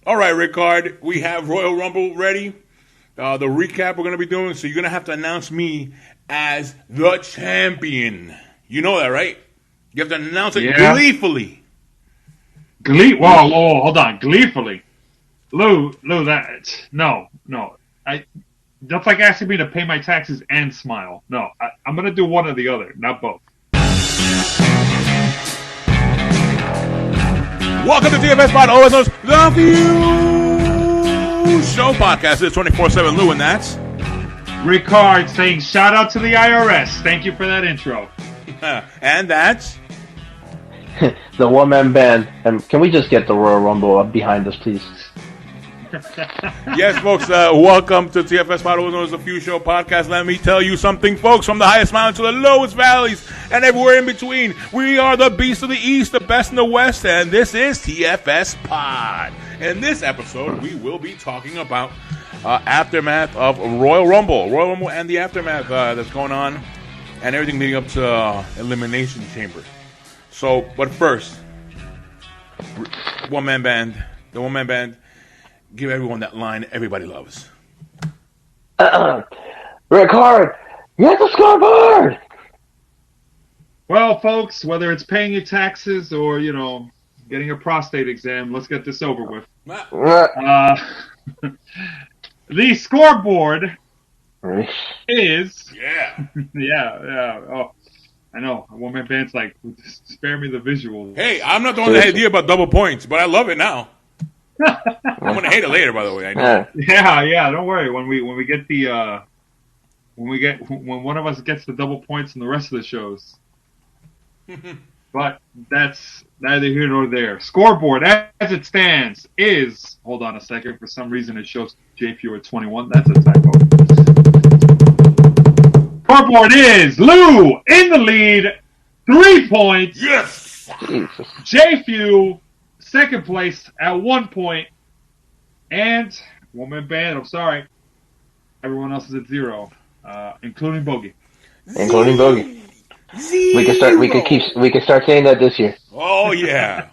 All right, Rickard, we have Royal Rumble ready. The recap we're going to be doing, so you're going to have to announce me as the champion. You know that, right? You have to announce it gleefully. Whoa, hold on. Gleefully. Lou, no. That's like asking me to pay my taxes and smile. No, I'm going to do one or the other, not both. Welcome to TFS Pod, always known as The View Show Podcast. It's 24/7 Lou, and that's Ricard saying shout out to the IRS. Thank you for that intro. and that's the one-man band. And can we just get the Royal Rumble up behind us, please? Yes, folks, welcome to TFS Pod, always known as The View Show Podcast. Let me tell you something, folks, from the highest mountains to the lowest valleys and everywhere in between. We are the beast of the East, the best in the West, and this is TFS Pod. In this episode, we will be talking about aftermath of Royal Rumble and the aftermath that's going on and everything leading up to Elimination Chamber. So, but first, the one-man band, give everyone that line everybody loves. Ricard, get the scoreboard! Well, folks, whether it's paying your taxes or, getting a prostate exam, let's get this over with. The scoreboard is... Yeah. yeah. Oh, I know. A one-man band's like, spare me the visual. Hey, I'm not the one that had the idea about double points, but I love it now. I'm gonna hate it later, by the way. I know. Yeah. Don't worry. When we get the when one of us gets the double points in the rest of the shows. But that's neither here nor there. Scoreboard as it stands is. Hold on a second. For some reason, it shows JFU at 21. That's a typo. Scoreboard is Lou in the lead, 3 points. Yes. JFU. Second place at 1 point, and one-man band. I'm sorry, everyone else is at 0, including Bogey. Including Bogey. We can start saying that this year. Oh yeah.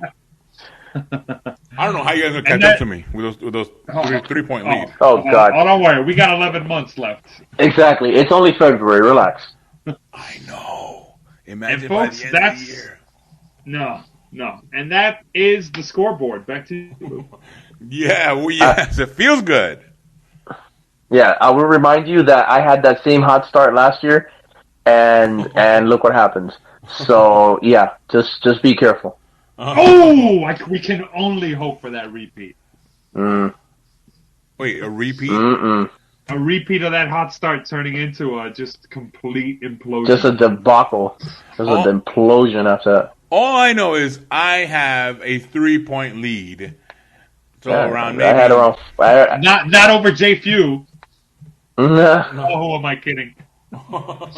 I don't know how you guys are gonna catch up to me with those 3-point lead. Oh God. Oh, don't worry, we got 11 months left. Exactly. It's only February. Relax. I know. Imagine and folks, by the end of the year. No, and that is the scoreboard. Back to you. Yeah, well, yes, it feels good. Yeah, I will remind you that I had that same hot start last year, and look what happens. So yeah, just be careful. We can only hope for that repeat. Wait, a repeat? Mm-mm. A repeat of that hot start turning into a just complete implosion. Just a debacle. Just an implosion after that. All I know is I have a 3-point lead. So around maybe... I had around... Not over JFU. No. Oh, who am I kidding? No.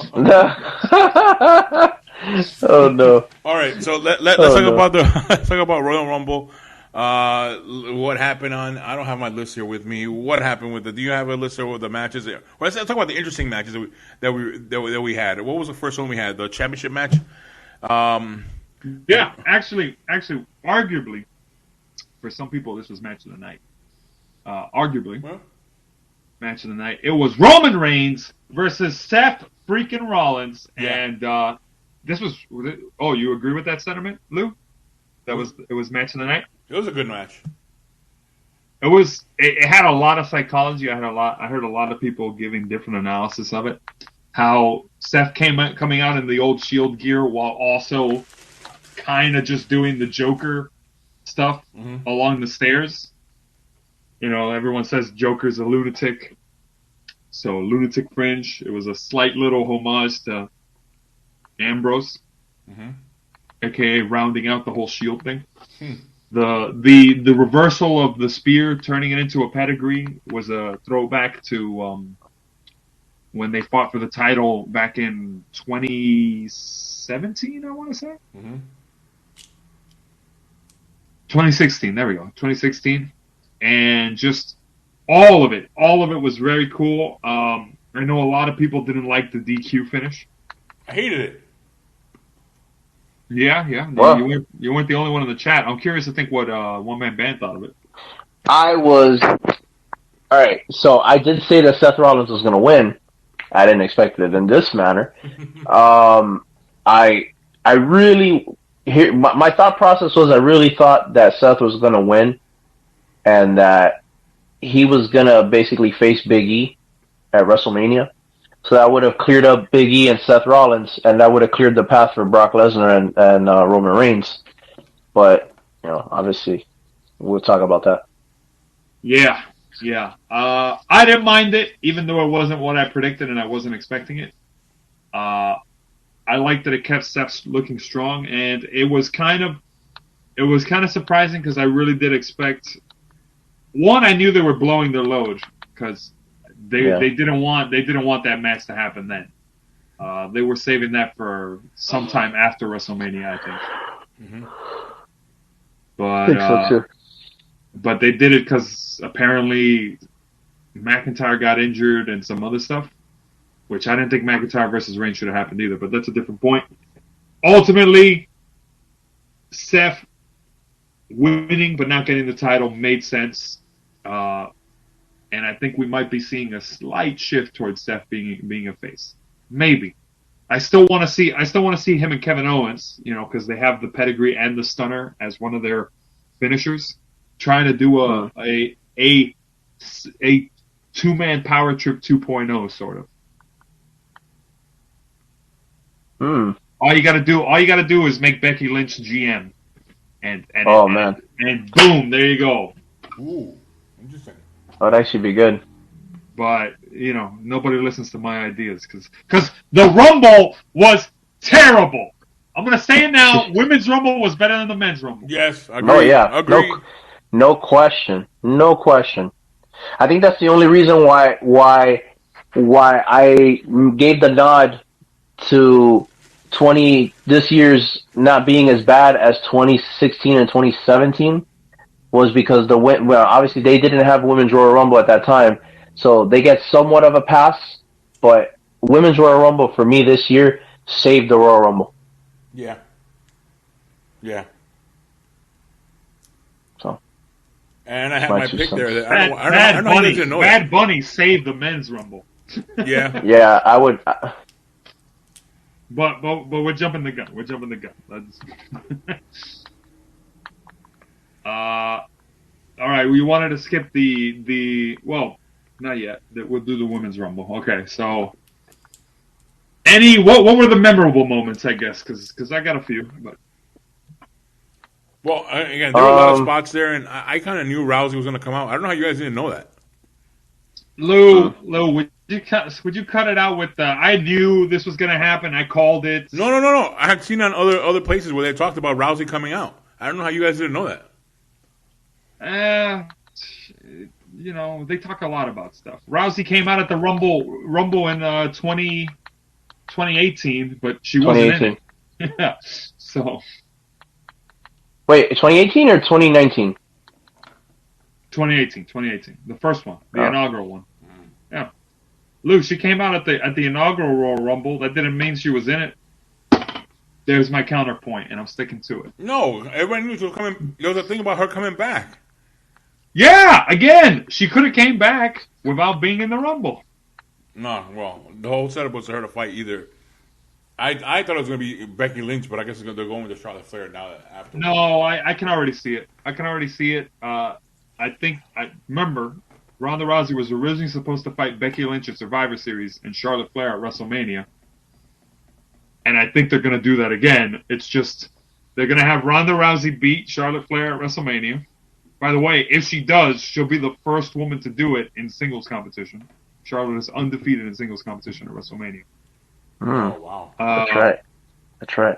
Oh, no. All right, so let's talk about Royal Rumble. What happened on... I don't have my list here with me. What happened with do you have a list here with the matches? Well, let's talk about the interesting matches that we had. What was the first one we had? The championship match? Yeah, actually, arguably, for some people, this was match of the night. Match of the night. It was Roman Reigns versus Seth freaking Rollins, and this was. Oh, you agree with that sentiment, Lou? It was match of the night. It was a good match. It was. It had a lot of psychology. I heard a lot of people giving different analysis of it. How Seth coming out in the old Shield gear while also kind of just doing the Joker stuff along the stairs. Everyone says Joker's a lunatic. So lunatic fringe. It was a slight little homage to Ambrose, aka rounding out the whole Shield thing. The reversal of the spear, turning it into a pedigree, was a throwback to when they fought for the title back in 2017, I want to say. 2016, there we go, 2016. And just all of it was very cool. I know a lot of people didn't like the DQ finish. I hated it. Yeah. Well, you weren't the only one in the chat. I'm curious to think what One Man Band thought of it. I was all right. So I did say that Seth Rollins was going to win. I didn't expect it in this manner. Um, I I really here my thought process was I really thought that Seth was going to win and that he was going to basically face Big E at WrestleMania. So that would have cleared up Big E and Seth Rollins, and that would have cleared the path for Brock Lesnar and Roman Reigns. But obviously, we'll talk about that. Yeah. I didn't mind it, even though it wasn't what I predicted and I wasn't expecting it. I liked that it kept Seth looking strong, and it was kind of surprising because I really did expect. One, I knew they were blowing their load because they didn't want that match to happen then. They were saving that for sometime after WrestleMania, I think. Mm-hmm. I think so too. But they did it because apparently McIntyre got injured and some other stuff, which I didn't think McIntyre versus Reigns should have happened either, but that's a different point. Ultimately, Seth winning but not getting the title made sense, and I think we might be seeing a slight shift towards Seth being a face. Maybe. I still want to see him and Kevin Owens, because they have the pedigree and the stunner as one of their finishers, trying to do a two-man power trip 2.0 sort of. All you gotta do is make Becky Lynch GM, and boom, there you go. Ooh, interesting. That would actually be good. But nobody listens to my ideas because the Rumble was terrible. I'm gonna say it now. Women's Rumble was better than the Men's Rumble. Yes, agree. Oh yeah, agree. No question. I think that's the only reason why I gave the nod to this year's not being as bad as 2016 and 2017 was because obviously they didn't have Women's Royal Rumble at that time, so they get somewhat of a pass. But Women's Royal Rumble for me this year saved the Royal Rumble. Yeah. So. And I had my pick there. I don't know if you didn't know that. Bad Bunny saved the Men's Rumble. Yeah. Yeah, I would. But we're jumping the gun. All right. We wanted to skip well, not yet. We'll do the Women's Rumble. Okay. So, what were the memorable moments? I guess because I got a few. But well, again, there were a lot of spots there, and I kind of knew Rousey was going to come out. I don't know how you guys didn't know that. Lou, would you cut it out with I knew this was going to happen. I called it. No. I had seen on other places where they talked about Rousey coming out. I don't know how you guys didn't know that. They talk a lot about stuff. Rousey came out at the Rumble in 2018, but she wasn't in it. Yeah. So. Wait, 2018 or 2019? 2018. The first one, the inaugural one. Yeah. Luke, she came out at the inaugural Royal Rumble. That didn't mean she was in it. There's my counterpoint, and I'm sticking to it. No, everybody knew she was coming. There was a thing about her coming back. Yeah, again, she could have came back without being in the Rumble. No, well, the whole setup was for her to fight either. I thought it was going to be Becky Lynch, but I guess they're going to Charlotte Flair now after. No, I can already see it. I remember Ronda Rousey was originally supposed to fight Becky Lynch at Survivor Series and Charlotte Flair at WrestleMania. And I think they're going to do that again. It's just they're going to have Ronda Rousey beat Charlotte Flair at WrestleMania. By the way, if she does, she'll be the first woman to do it in singles competition. Charlotte is undefeated in singles competition at WrestleMania. Oh, wow. That's right.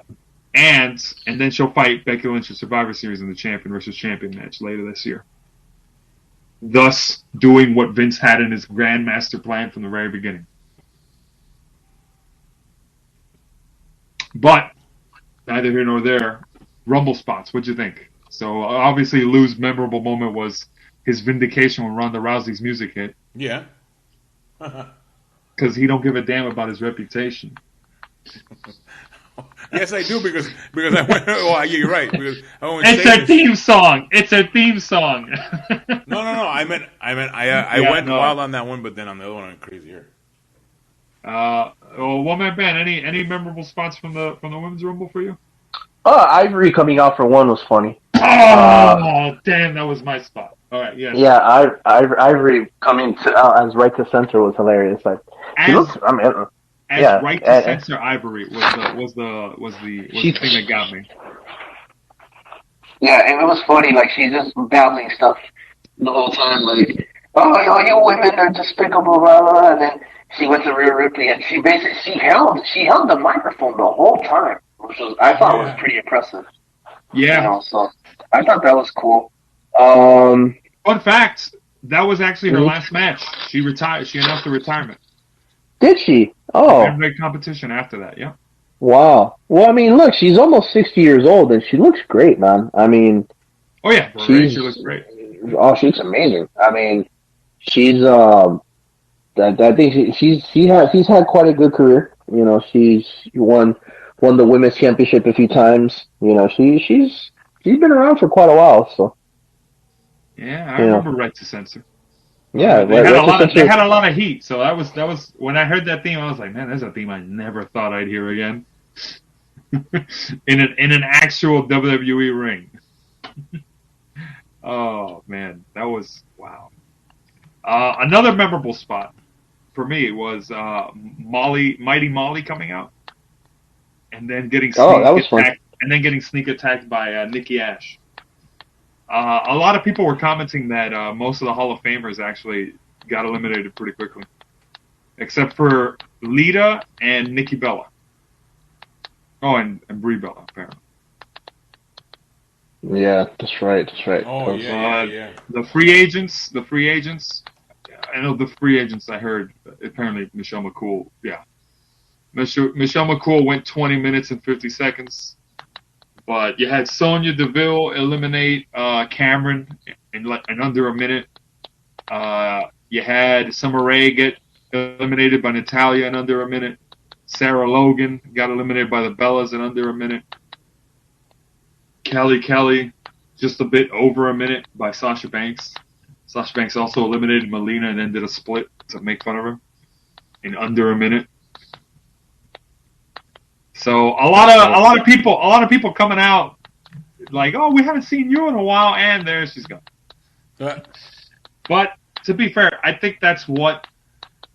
And then she'll fight Becky Lynch at Survivor Series in the champion versus champion match later this year. Thus, doing what Vince had in his grand master plan from the very beginning. But, neither here nor there, Rumble spots, what'd you think? So, obviously, Lou's memorable moment was his vindication when Ronda Rousey's music hit. Yeah. Because he don't give a damn about his reputation. Yes, I do because I went. Oh, yeah, you're right. Because I went It's a theme song. It's a theme song. No. I meant I Yeah, went no. wild on that one, but then on the other one I went crazier. Well, one man band. Any memorable spots from the women's rumble for you? Oh, Ivory coming out for one was funny. Oh, damn, that was my spot. All right, yes. Yeah, Ivory coming as right to center was hilarious. Like she As looks, I mean, as yeah, right to censor Ivory was the thing that got me. yeah, and it was funny. Like she's just babbling stuff the whole time. Like, oh, you women are despicable, blah, blah, blah. And then she went to Rhea Ripley, and she held the microphone the whole time, which was I thought was pretty impressive. Yeah. You know, so I thought that was cool. Fun fact: that was actually her last match. She retired. She announced her retirement. Did she? Oh, Heavyweight competition after that. Yeah. wow. Well, I mean, look, she's almost 60 years old, and she looks great, man. I mean, Oh yeah, for her age, she looks great. oh, she looks amazing. I mean, she's I think she's had quite a good career. You know, she's won the women's championship a few times. You know, she's been around for quite a while. So Yeah, I remember Right to Censor. yeah, they had a lot of heat. So that was when I heard that theme, I was like, man, that's a theme I never thought I'd hear again. in an actual WWE ring. Oh man, that was wow. Another memorable spot for me was Mighty Molly coming out, and then getting sneak attacked by Nikki Ash. A lot of people were commenting that most of the Hall of Famers actually got eliminated pretty quickly, except for Lita and Nikki Bella. Oh, and Brie Bella apparently. Yeah, that's right. Oh yeah. The free agents. I know the free agents. I heard apparently Michelle McCool. Yeah, Michelle McCool went 20 minutes and 50 seconds. But you had Sonya Deville eliminate Cameron in under a minute. You had Summer Rae get eliminated by Natalya in under a minute. Sarah Logan got eliminated by the Bellas in under a minute. Kelly just a bit over a minute by Sasha Banks. Sasha Banks also eliminated Melina and then did a split to make fun of her in under a minute. So a lot of people coming out like, oh, we haven't seen you in a while, and there she's gone. But to be fair, I think that's what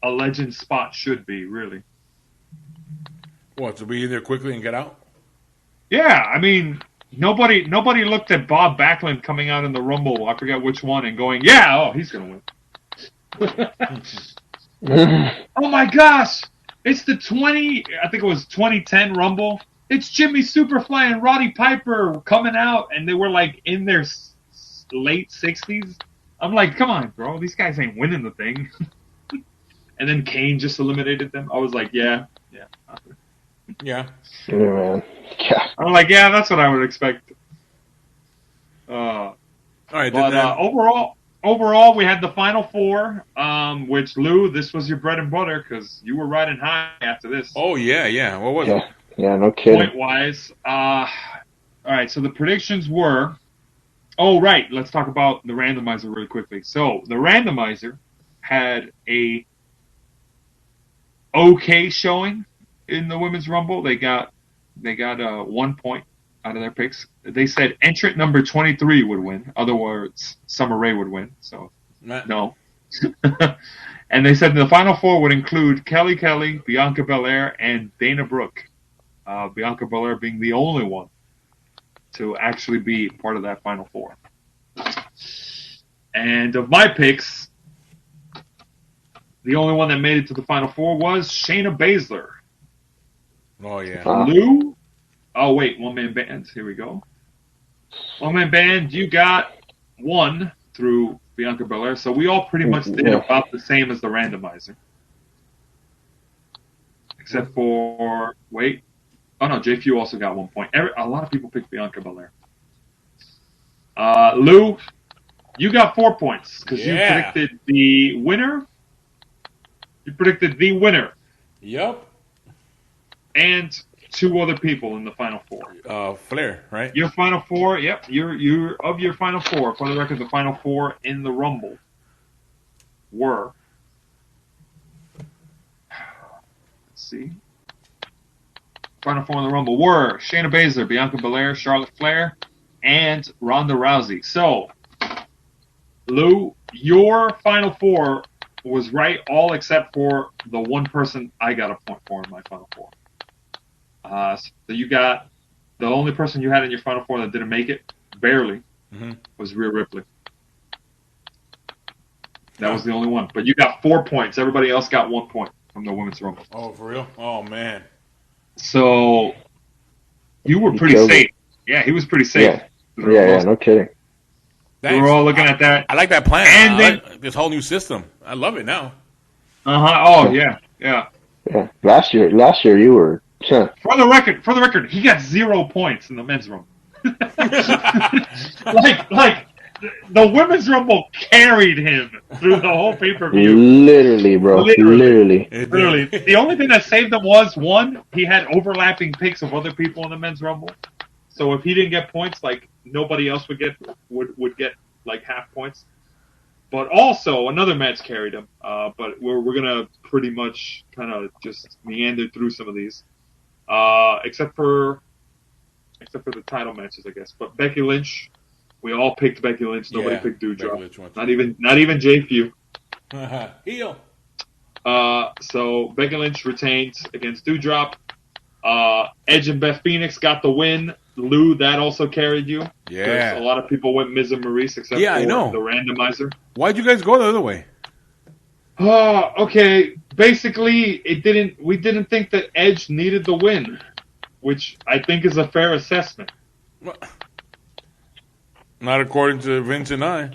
a legend spot should be, really. What, to be in there quickly and get out? Yeah, I mean, nobody looked at Bob Backlund coming out in the Rumble, I forget which one, and going, yeah, oh, he's gonna win. Oh my gosh! It's the I think it was 2010 Rumble. It's Jimmy Superfly and Roddy Piper coming out, and they were like in their late 60s. I'm like, come on, bro, these guys ain't winning the thing. And then Kane just eliminated them. I was like, yeah. Yeah. Yeah, man. Yeah. I'm like, yeah, that's what I would expect. All right. But overall, we had the final four, which, Lou, this was your bread and butter because you were riding high after this. Oh, yeah. What was it? Yeah, no kidding. Point-wise. All right, so the predictions were... Oh, right, let's talk about the randomizer really quickly. So, the randomizer had a okay showing in the Women's Rumble. They got 1 point out of their picks. They said entrant number 23 would win. Otherwise, Summer Rae would win. So, no. And they said the final four would include Kelly, Bianca Belair, and Dana Brooke. Bianca Belair being the only one to actually be part of that final four. And of my picks, the only one that made it to the final four was Shayna Baszler. Oh, yeah. Lou? Oh, wait, one-man band. Here we go. One-man band, you got one through Bianca Belair, so we all pretty much did about the same as the randomizer. Except for, wait. Oh, no, JFU also got 1 point. A lot of people picked Bianca Belair. Lou, you got 4 points because you predicted the winner. You predicted the winner. Yep. And two other people in the final four. Flair, right? Your final four, yep. You're of your final four. For the record, the final four in the Rumble were. Let's see. Final four in the Rumble were Shayna Baszler, Bianca Belair, Charlotte Flair, and Ronda Rousey. So, Lou, your final four was right, all except for the one person I got a point for in my final four. So you got the only person you had in your final four that didn't make it, barely, was Rhea Ripley. That was the only one. But you got 4 points. Everybody else got 1 point from the Women's Rumble. Oh, for real? Oh, man. So you were pretty safe. Yeah, he was pretty safe. Yeah, no kidding. We were all looking at that. I like that plan. And I like this whole new system. I love it now. Oh, yeah. Yeah. Last year you were. For the record, he got 0 points in the men's rumble. like the women's rumble carried him through the whole pay-per-view. Literally, bro. Literally. The only thing that saved him was, one, he had overlapping picks of other people in the men's rumble. So if he didn't get points, like nobody else would get like half points. But also another match carried him. But we're gonna pretty much kind of just meander through some of these, except for the title matches, I guess. But Becky Lynch, we all picked Becky Lynch. Nobody picked Doudrop. Not even Jay Few. Heel. So Becky Lynch retained against Doudrop. Edge and Beth Phoenix got the win. Lou, that also carried you. Yeah. A lot of people went Miz and Maurice except for I know. the randomizer. Why'd you guys go the other way? Okay. Basically, we didn't think that Edge needed the win, which I think is a fair assessment. Not according to Vince and I.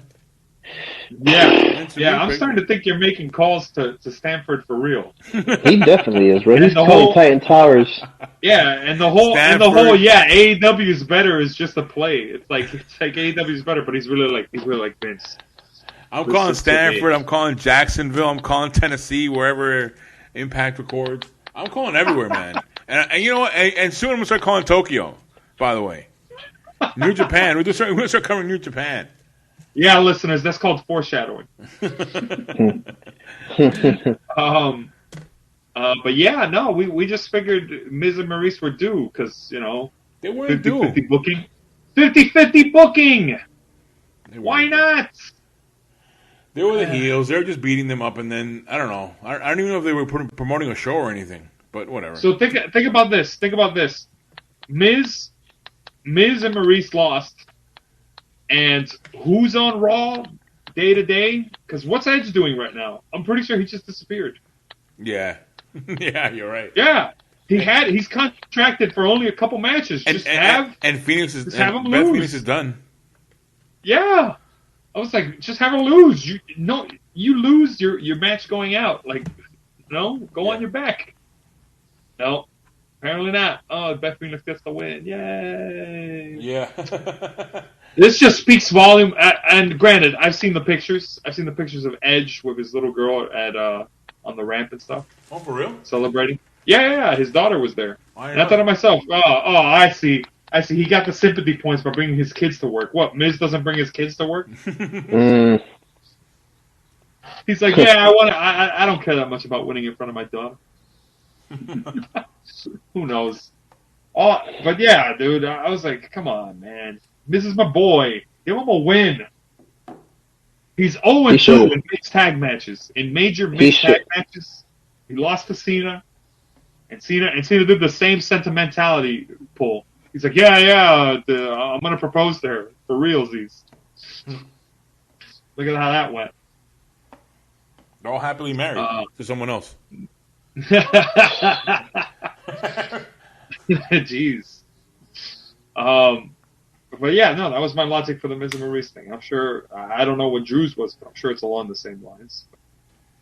Yeah, I'm starting to think you're making calls to Stanford for real. He definitely is, bro. He's calling Titan Towers. Yeah, and the whole AEW is better is just a play. It's like AEW is better, but he's really like Vince. I'm calling Stanford. I'm calling Jacksonville. I'm calling Tennessee, wherever Impact records. I'm calling everywhere, man. And you know what? And soon I'm gonna start calling Tokyo. By the way, New Japan. We're gonna start covering New Japan. Yeah, listeners, that's called foreshadowing. But yeah, no, we just figured Miz and Maurice were due because, they weren't 50-50 booking. 50-50 booking! Why not? They were the heels. They were just beating them up, and then, I don't know. I don't even know if they were promoting a show or anything, but whatever. So think about this. Miz and Maurice lost. And who's on Raw day to day? Because what's Edge doing right now? I'm pretty sure he just disappeared. Yeah. Yeah, you're right. Yeah. He's contracted for only a couple matches. And Phoenix is have him Beth lose. Phoenix is done. Yeah. I was like, just have her lose. You lose your match going out. Like, go on your back. No. Apparently not. Oh, Beth Phoenix gets the win. Yay. Yeah. This just speaks volume. And granted, I've seen the pictures. I've seen the pictures of Edge with his little girl at on the ramp and stuff. Oh, for real? Celebrating. Yeah. His daughter was there. And I thought to myself, I see. He got the sympathy points by bringing his kids to work. What? Miz doesn't bring his kids to work? He's like, yeah, I don't care that much about winning in front of my daughter. Who knows? Oh, but yeah, dude, I was like, come on, man. This is my boy. Give him a win. He's 0-2 in mixed tag matches. In major mixed tag matches, he lost to Cena. And Cena did the same sentimentality pull. He's like, I'm going to propose to her. For realsies. Look at how that went. They're all happily married to someone else. Jeez. But yeah, no, that was my logic for the Miz and Maurice thing. I'm sure, I don't know what Drew's was, but I'm sure it's along the same lines.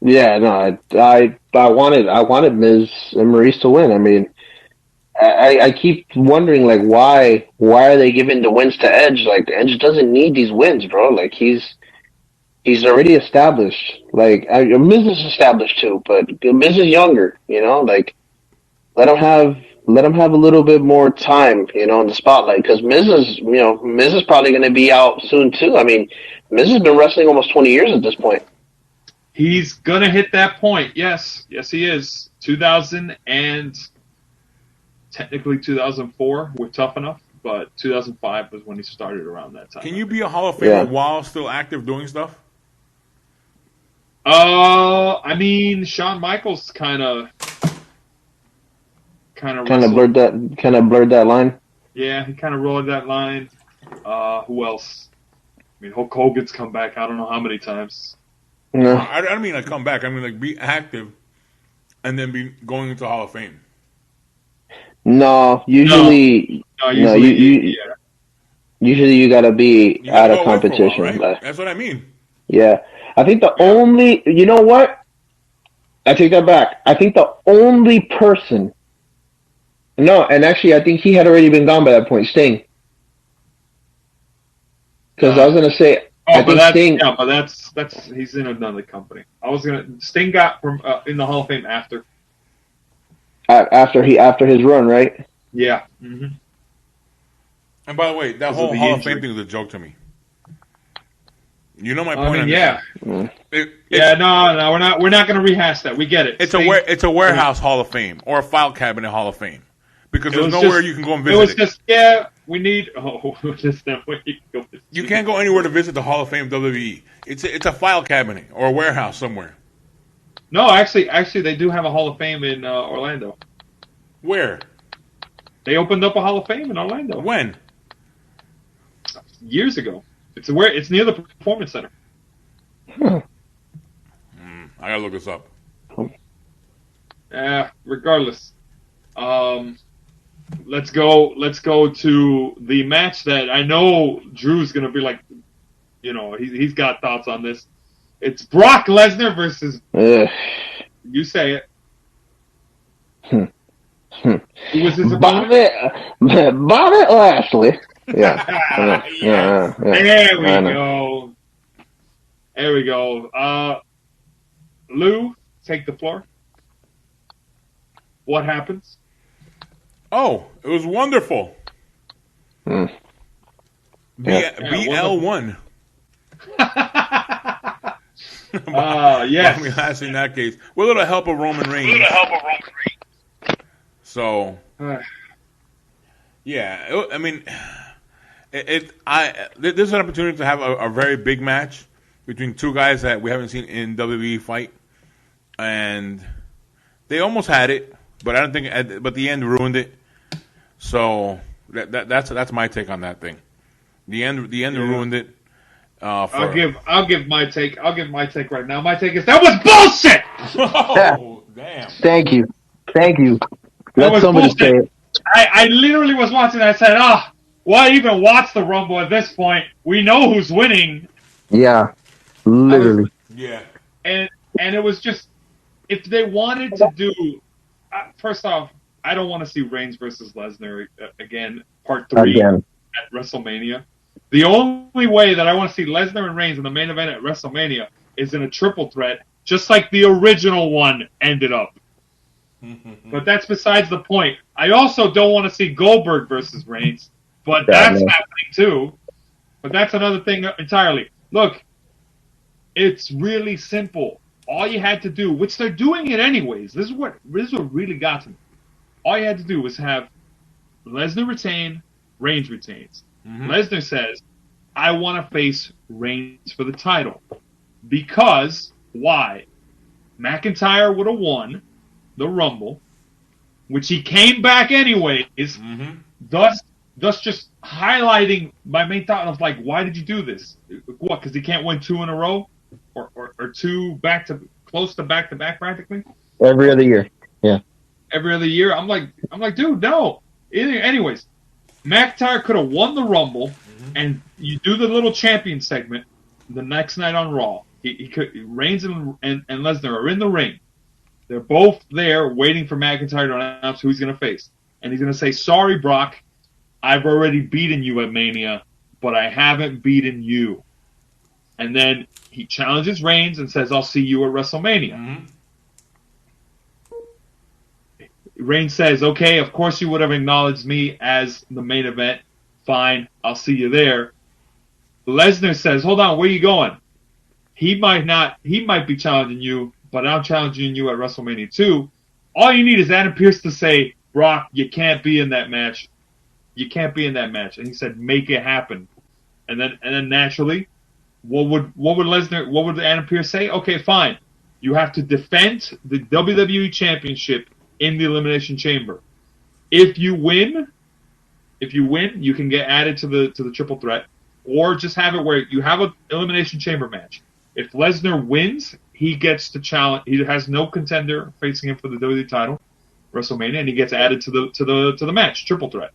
Yeah, no, I wanted Miz and Maurice to win. I mean, I keep wondering, like, why are they giving the wins to Edge? Like, Edge doesn't need these wins, bro. Like, he's already established. Like, Miz is established too, but Miz is younger, like, let him have let him have a little bit more time, in the spotlight. Because Miz is probably going to be out soon too. I mean, Miz has been wrestling almost 20 years at this point. He's gonna hit that point. Yes, he is. 2000 and technically 2004 were tough enough, but 2005 was when he started around that time. Can you be a Hall of Famer while still active doing stuff? I mean, Shawn Michaels kind of blurred that line. Yeah, he kind of rolled that line. Who else? I mean, Hulk Hogan's come back. I don't know how many times. No, I don't mean like come back. I mean like be active, and then be going into Hall of Fame. No, usually you gotta be out of competition. While, right? That's what I mean. Yeah, I think the only, you know what? I take that back. I think the only person. No, and actually, I think he had already been gone by that point. Sting. Because I was gonna say. Sting. Yeah, but that's he's in another company. Sting got from in the Hall of Fame after. After his run, right? Yeah. Mm-hmm. And by the way, that whole Hall of Fame thing is a joke to me. You know my point. I mean, yeah. No, we're not going to rehash that. We get it. It's a warehouse Hall of Fame or a file cabinet Hall of Fame because there's nowhere you can go and visit. It was just we need. Just that way you can go visit. You can't go anywhere to visit the Hall of Fame WWE. It's a file cabinet or a warehouse somewhere. No, actually, they do have a Hall of Fame in Orlando. Where? They opened up a Hall of Fame in Orlando. When? Years ago. It's near the Performance Center. I gotta look this up. Regardless, let's go to the match that I know Drew's gonna be like, he's got thoughts on this. It's Brock Lesnar versus. You say it. Who was his opponent? Bobby Lashley. Yeah. Yeah. There we go. Lou, take the floor. What happens? Oh, it was wonderful. BL won. Yes. Bobby Lashley in that case. With a little help of Roman Reigns. So, yeah. I mean, this is an opportunity to have a very big match between two guys that we haven't seen in WWE fight, and they almost had it, but I don't think. But the end ruined it. So that's my take on that thing. The end ruined it. I'll give my take. I'll give my take right now. My take is that was bullshit. Oh, damn! Thank you. Let somebody say it. I literally was watching. I said, why even watch the Rumble at this point? We know who's winning. Yeah, literally. And it was just, if they wanted to do, first off, I don't want to see Reigns versus Lesnar again, part 3 at WrestleMania. The only way that I want to see Lesnar and Reigns in the main event at WrestleMania is in a triple threat, just like the original one ended up. But that's besides the point. I also don't want to see Goldberg versus Reigns, but that's happening too. But that's another thing entirely. Look, it's really simple. All you had to do, which they're doing it anyways, this is what really got to me. All you had to do was have Lesnar retain, Reigns retains. Lesnar says, I want to face Reigns for the title. Because, why? McIntyre would have won the Rumble, which he came back anyways, thus just highlighting my main thought of like, why did you do this? What, because he can't win 2 in a row? Or 2 close to back-to-back practically? Every other year, yeah. Every other year? I'm like, dude, no. Anyways, McIntyre could have won the Rumble, and you do the little champion segment the next night on Raw. He could. Reigns and Lesnar are in the ring. They're both there waiting for McIntyre to announce who he's going to face. And he's going to say, sorry, Brock, I've already beaten you at Mania, but I haven't beaten you. And then he challenges Reigns and says, I'll see you at WrestleMania. Reigns says, okay, of course you would have acknowledged me as the main event. Fine, I'll see you there. Lesnar says, hold on, where you going? He might be challenging you, but I'm challenging you at WrestleMania 2. All you need is Adam Pearce to say, Brock, you can't be in that match. You can't be in that match. And he said, make it happen. And then naturally, what would Adam Pearce say? Okay, fine. You have to defend the WWE Championship in the Elimination Chamber. If you win, you can get added to the triple threat, or just have it where you have an Elimination Chamber match. If Lesnar wins, he gets to challenge. He has no contender facing him for the WWE title, WrestleMania, and he gets added to the match, triple threat.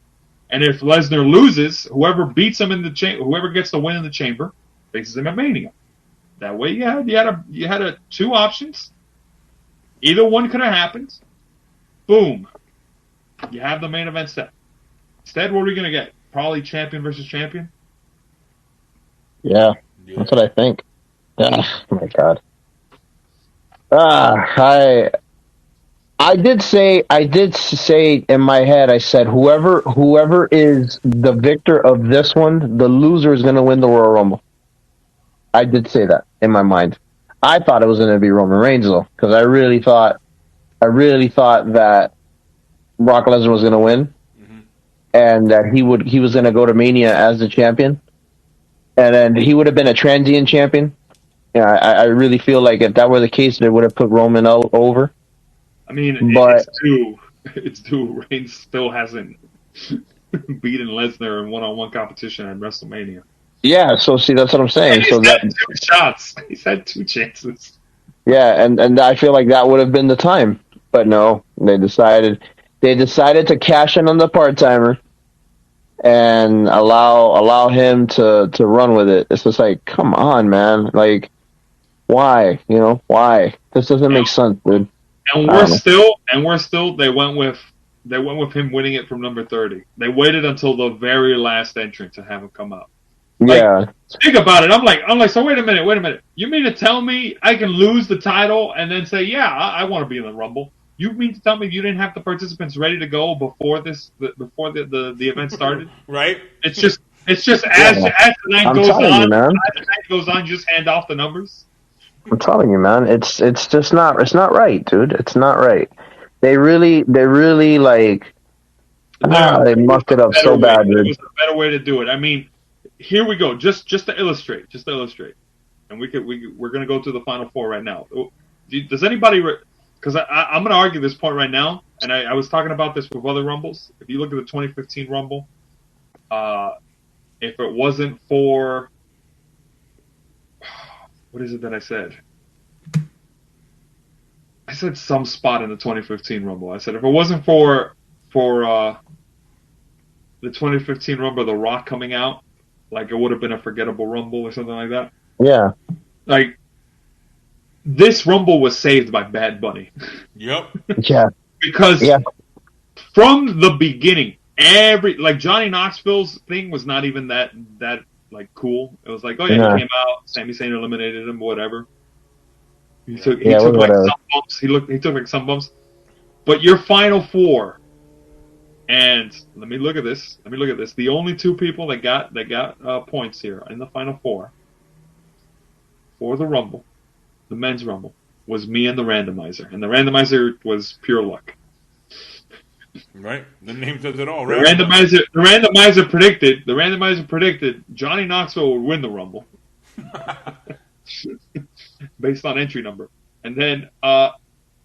And if Lesnar loses, whoever beats him in the whoever gets the win in the chamber faces him at Mania. That way, you had two options. Either one could have happened. Boom, you have the main event set. Instead, what are we gonna get? Probably champion versus champion. Yeah, that's what I think. Oh my God. I did say in my head, I said, whoever is the victor of this one, the loser is going to win the Royal Rumble. I did say that in my mind. I thought it was going to be Roman Reigns though, because I really thought that Brock Lesnar was going to win, and that he was going to go to Mania as the champion, and then he would have been a transient champion. Yeah, I really feel like if that were the case, they would have put Roman over. I mean, but it's due. Reigns still hasn't beaten Lesnar in one-on-one competition at WrestleMania. Yeah, so see, that's what I'm saying. He's had 2 shots. He's had 2 chances. Yeah, and I feel like that would have been the time, but no, they decided to cash in on the part-timer and allow him to run with it. It's just like, come on, man, like, why? Why? This doesn't make sense, dude. And we're still. They went with him winning it from number 30. They waited until the very last entrant to have him come out. Yeah. Think about it. I'm like. So wait a minute. You mean to tell me I can lose the title and then say, yeah, I want to be in the Rumble? You mean to tell me you didn't have the participants ready to go before the event started? Right. It's just as the night goes on. As the night goes on, you just hand off the numbers. I'm telling you, man, it's just not. It's not right, dude. It's not right. They really like. They mucked it up so bad, dude. It was a better way to do it. I mean, here we go. Just to illustrate, and we're gonna go to the final 4 right now. Does anybody? Because I'm gonna argue this point right now, and I was talking about this with other Rumbles. If you look at the 2015 Rumble, if it wasn't for what is it that I said? I said some spot in the 2015 Rumble. I said if it wasn't for the 2015 Rumble, The Rock coming out, like it would have been a forgettable Rumble or something like that. Yeah. Like this Rumble was saved by Bad Bunny. Yep. Yeah. Because from the beginning, Johnny Knoxville's thing was not even that like cool. It was like, oh yeah, he came out, Sami Zayn eliminated him, whatever. He took like some bumps. He took like some bumps. But your final 4, and let me look at this. The only 2 people that got points here in the final 4 for the Rumble, the men's Rumble, was me and the randomizer, and the randomizer was pure luck. Right, the name says it all. Right? The randomizer predicted Johnny Knoxville would win the Rumble based on entry number, and then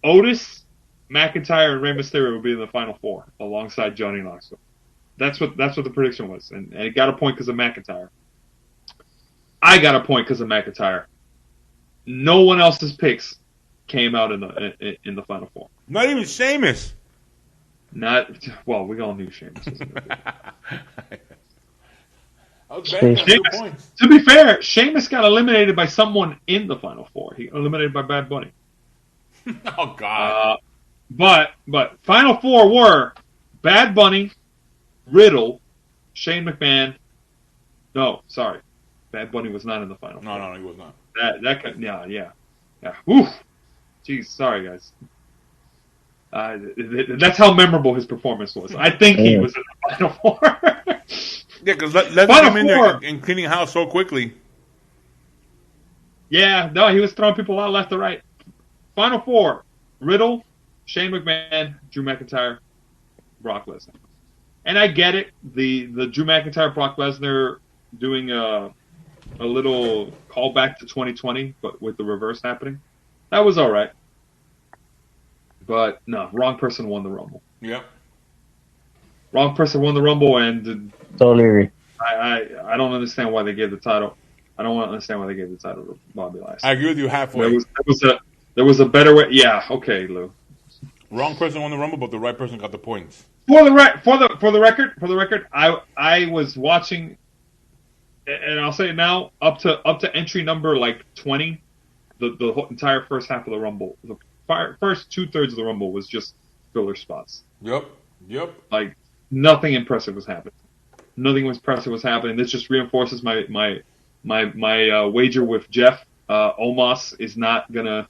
Otis, McIntyre, and Rey Mysterio would be in the final 4 alongside Johnny Knoxville. That's what the prediction was, and it got a point because of McIntyre. I got a point because of McIntyre. No one else's picks came out in the final 4. Not even Sheamus. We all knew Sheamus. To be fair, Sheamus got eliminated by someone in the final 4. He got eliminated by Bad Bunny. Oh God! But final 4 were Bad Bunny, Riddle, Shane McMahon. No, sorry, Bad Bunny was not in the final 4. No, he was not. Yeah. Oof. Jeez, sorry guys. That's how memorable his performance was. I think he was in the Final Four. Yeah, because Lesnar Final came in there Four. and cleaning house so quickly. Yeah, no, he was throwing people out left to right. Final Four: Riddle, Shane McMahon, Drew McIntyre, Brock Lesnar. And I get it. The Drew McIntyre Brock Lesnar doing a little callback to 2020, but with the reverse happening. That was all right. But no, wrong person won the Rumble. Yep. Wrong person won the Rumble, and Totally agree. I don't understand why they gave the title. I don't understand why they gave the title to Bobby Lashley. I agree with you halfway. There was a better way. Yeah, okay, Lou. Wrong person won the Rumble, but the right person got the points. For the record, I was watching, and I'll say it now, up to entry number like 20, the whole entire first half of the Rumble, the first 2/3 of the Rumble was just filler spots. Yep. Like nothing impressive was happening. Nothing impressive was happening. This just reinforces my wager with Jeff. Omos is not gonna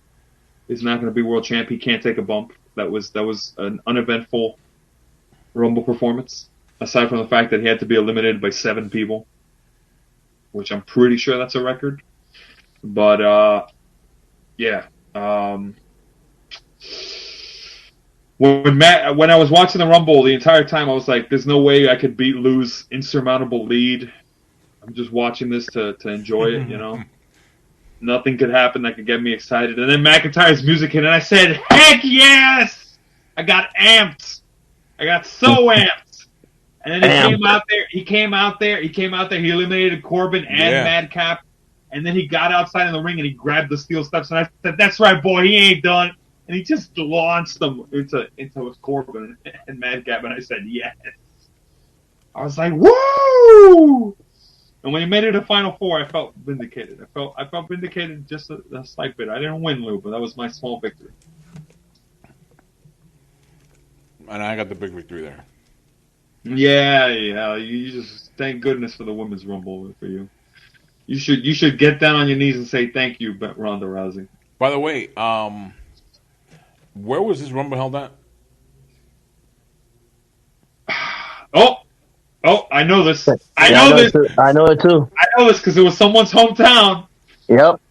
be world champ. He can't take a bump. That was an uneventful Rumble performance, aside from the fact that he had to be eliminated by 7 people, which I'm pretty sure that's a record. But yeah. When I was watching the Rumble the entire time, I was like, "There's no way I could beat Lou's insurmountable lead." I'm just watching this to enjoy it, you know. Nothing could happen that could get me excited. And then McIntyre's music hit, and I said, "Heck yes!" I got amped. I got so amped. And then he came out there. He eliminated Corbin and Madcap. And then he got outside in the ring and he grabbed the steel steps. And I said, "That's right, boy. He ain't done." And he just launched them into Corbin and Madcap. And I said, "Yes." I was like, "Woo!" And when he made it to Final Four, I felt vindicated. I felt vindicated just a slight bit. I didn't win, Lou, but that was my small victory. And I got the big victory there. Yeah. You just thank goodness for the Women's Rumble for you. You should get down on your knees and say thank you, Ronda Rousey. By the way, where was this Rumble held at? Oh, I know this. I know it too. I know this because it was someone's hometown. Yep.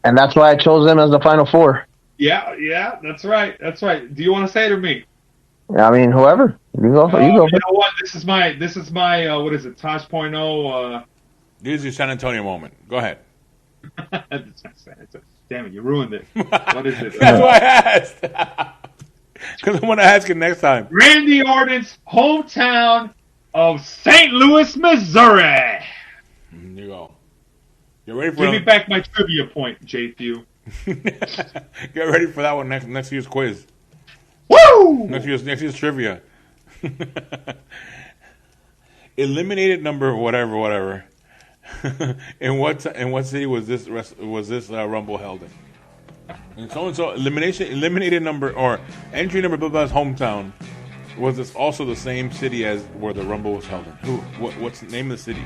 And that's why I chose them as the Final Four. Yeah, that's right. Do you want to say it or me? I mean, whoever. You go for You know what? This is my what is it? Tosh.0. This is your San Antonio moment. Go ahead. Damn it, you ruined it. What is it? That's why I asked. Because I want to ask it next time. Randy Orton's hometown of St. Louis, Missouri. There you go. Get ready for Give me back my trivia point, J. Few. Get ready for that one next year's quiz. Woo! Next year's trivia. Eliminated number whatever. In what city was this Rumble held in? And so eliminated number or entry number blah blah's hometown was this also the same city as where the Rumble was held in? What's the name of the city?